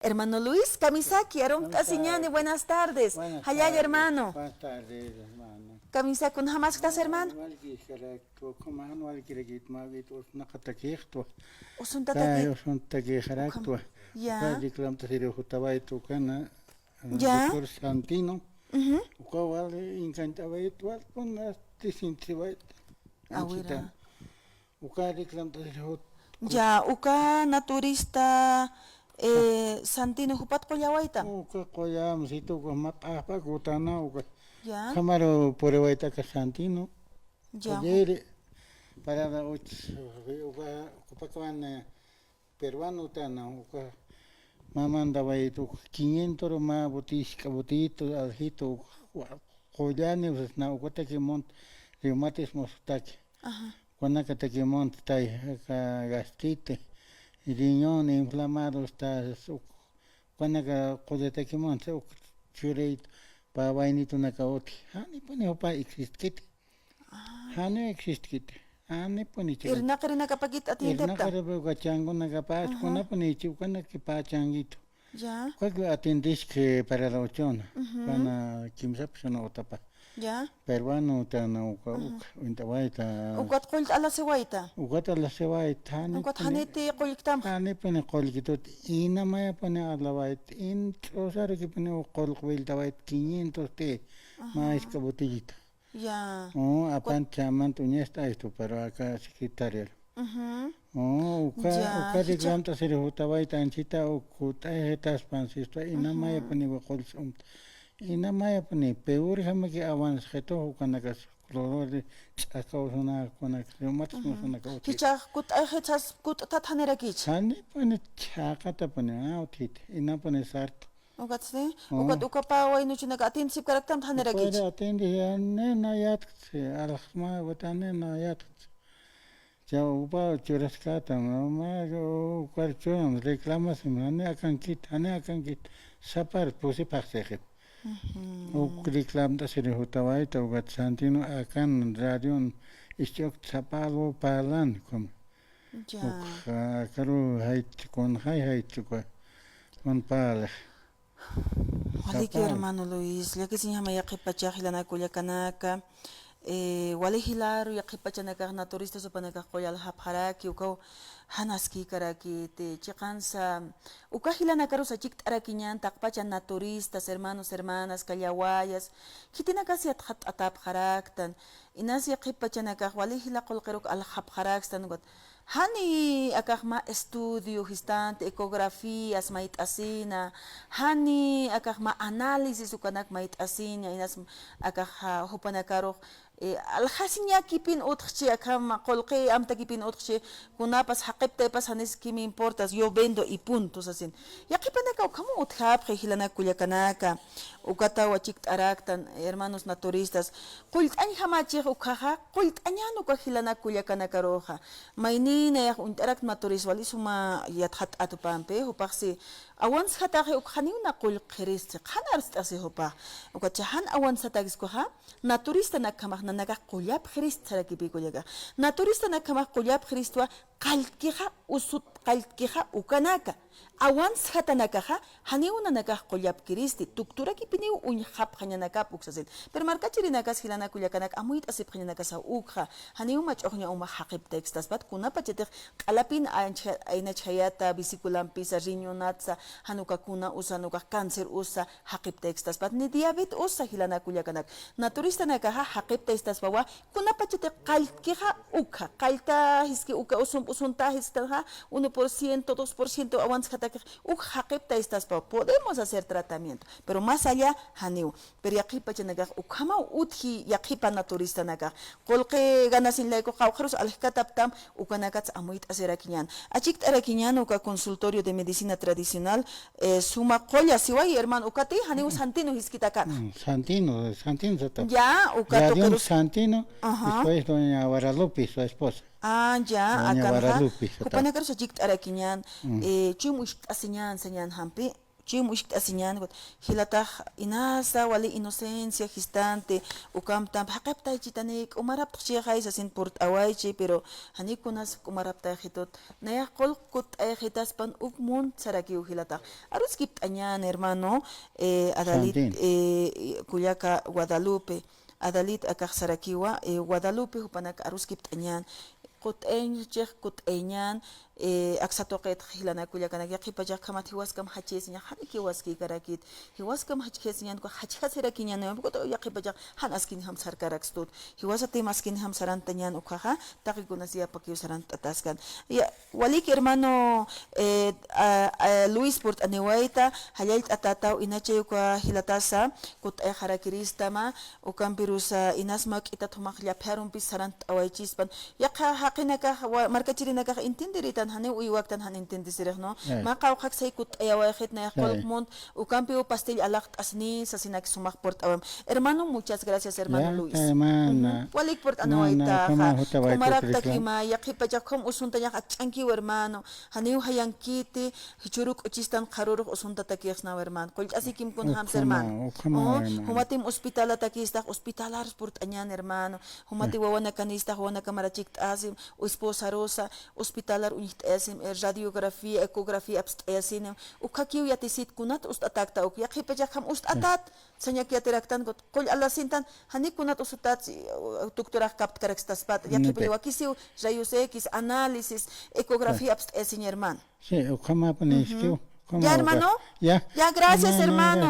Hermano Luis Kamisaki, Aron Asiñani, buenas tardes. Buenas Hayag, tardes. hermano. Buenas tardes, hermano. Kamisa, ¿con jamás estás, hermano? Usun tataki. Ya. Ya. Doctor Santino. Mhm. Ukawal inkantabait wal kun tisintiwait. Awira. Ukari klam tasirhut. Ya, uka naturista Santino Jupat Koyawaita. Uka koyam situ ko mapapa kutana uka. Ya. Kamaro porewaita ka Santino. Ya. Oyere para uka kupakawan peruano tana uka mamanda baitu 500 ma botito aljito collane na uka que mont reumatismo taki. Ajá. Cuando que mont tai gastrite riñón inflamado está cuando que mont chureit pa vainito na kaoti hani pone opa existe hani existe hani pone Irna karina kapagit at irna hintepta. kare gachango na kapas kuna pone chiukana que pa changuito Ya. cuando atendis que para la ochona cuando kimsapshona otapa Ya. peruano tana uka intawaita Ukat kolt ala sewaita. ugata la sewaita hani Ukat haniti kolktam. hani pone kolkitot ina maya pone alawait in trosaro que pone kolkwil tawait 500 te más que botellita. Ya. Oh, apan chaman tuñesta esto, pero acá secretaria. Mhm. Oh, Ya, uka reclamta se rehutawai tanchita ukuta hetas pansisto ina maya pone kolsum. Ina maya pone peor jame que avance jeto ukanakas clorode chakausuna konak reumatismo una kauti. Kichak kut ayhetsas kut tathanera kich. Hani pone chakata pone autit ina pone sarto. Ukat se. Ukat ukapa way no chinag atin sip karaktam thanera kich. Puede atender ne na yat alkhma watane na yat. Ya upa churaskata ma cuarchon reclamas ane akan kit sapar pusi pakse. O reclam da se hutawai to gat Santino akan radio istiok sapalo palan kom. Ya. Karu hait kon hait kon pala. Waliki hermano Luis, ya que si llama ya que pachajilana kuya kanaka, wali hilaru ya que pachanaka naturista sopanaka koyal hapharaki uko hanaski karaki te chikansa uka hilana karusa chikt arakinyan takpachan naturistas hermanas kallawayas kitina kasi atap haraktan inas ya que pachanaka wali hilakol keruk al hapharaktan got hani akakma estudio histante ecografías mait asina hani akakma análisis ukanak mait asina inas akakha hupanakaro alhasinya kipin otchi akama qolqi amta kipin otchi kunapas haqibta pas hanis kimi importas yo vendo y puntos asin yaqipanaka ukamo uthap hilana kuyakanaka ukata wachikt araktan hermanos naturistas qult an hamachi ukaha qult anyano ka hilana kuyakanaka roja maynina ya untarak naturis walisuma yathat atupampe upaqsi awans hataqi ukhaniuna qul qirist khanars tasi hupa ukachahan awans hatagis ko ha naturista nakkamah naga qulab qirist saraki bikoyaga naturista nakkamah qulab qiristwa qalkiha usut qalkiha ukanaka awans hatanaka haniuna naga qulab qiristi tuktura kipiniu un khap khanyanaka puksasin pero markachiri nagas hilana kulyakanak amuit asip khanyanaka sa ukha haniu machohnya uma haqib textas bat kuna pachete qalapin aina chayata bisikulam pisa riñonatsa hanuka kuna usanuka cáncer usa haqib textas bat ni diabetes usa hilana kulyakanak naturista naka haqib textas bawa kuna pachete qalkiha ukha qalta hiski uka usunta hiska 1% 2% awans hata haqib textas pa podemos hacer tratamiento pero más allá haniu pero yaqipa chanaga ukama uthi yaqipa naturista naga qolqe ganasin laiko qawqarus alhkataptam ukanakats amuit aserakinyan achik arakinyan uka consultorio de medicina tradicional suma qolla siwai hermano ukati haniu Santino hiskitaka Santino zata. ya uka tokerus Santino después doña Guadalupe su esposa. Ah, ya, Doña acá Guadalupe, kupana karo sa jikt arakinyan, chum ushk asinyan sanyan hampi, chim ushkt asinyan got hilata inasa wali inocencia gistante ukamtam haqepta chitanik umarap tchiyay sa sin port awaychi pero hanikunas umarapta hitot naya qolqut ay hitas pan ukmun sarakiu hilata arus kipt añan hermano adalit kuyaka Guadalupe Adalit akak sarakiwa Guadalupe hupanak arus kipt añan Kut'en chej kut'eñan aksatoqet hilana kullakana qipachaq kamat hiwaskam hachesiña haniki waski karakit hiwaskam hachesiñan ko hachasirakiñan kuto yaqipachaq han askin ham sarkarakstut hiwasati maskin ham sarantañan ukaja taqikunasia pakiu sarant ataskan ya waliki hermano Luis Port anewaita halal atatau inachayuka hilatasa kut'ay harakiristama ukampirusa inasmak itatumaq llaphyarumpis sarant awaychispan yaqa haqinaka markachirinaka intendiritan hani uywaktan han intendisiraq no maqaw qaksay kut'ay awayqit na yaqolmont ukampiu pastel alaqt asni sasinak sumaq port awam hermano muchas gracias hermano Luis walik port anewaita kumarakta kima yaqipachaqhum usunta yaq ach'anki hermano hani hayankiti hichuruk uchistan qaruruq usunta takiqsna hermano qolch'asikim kun hams hermano humatim hospital takistaq hospitalar port añan hermano humati wawana kanistaq wawana kamarachik asim esposa rosa hospitalar unit asim radiografía ecografía abstayasin ukakiu yatisit kunat ustatakta uk yaqipachaqham ustatat sañak yatiraktan qol alasintan hani kunat usutat doctora kapt karaktaspat yaqipachawakisiu rayos X análisis ecografía abstayasin hermano sí ukama paniskiu ya hermano ya gracias hermano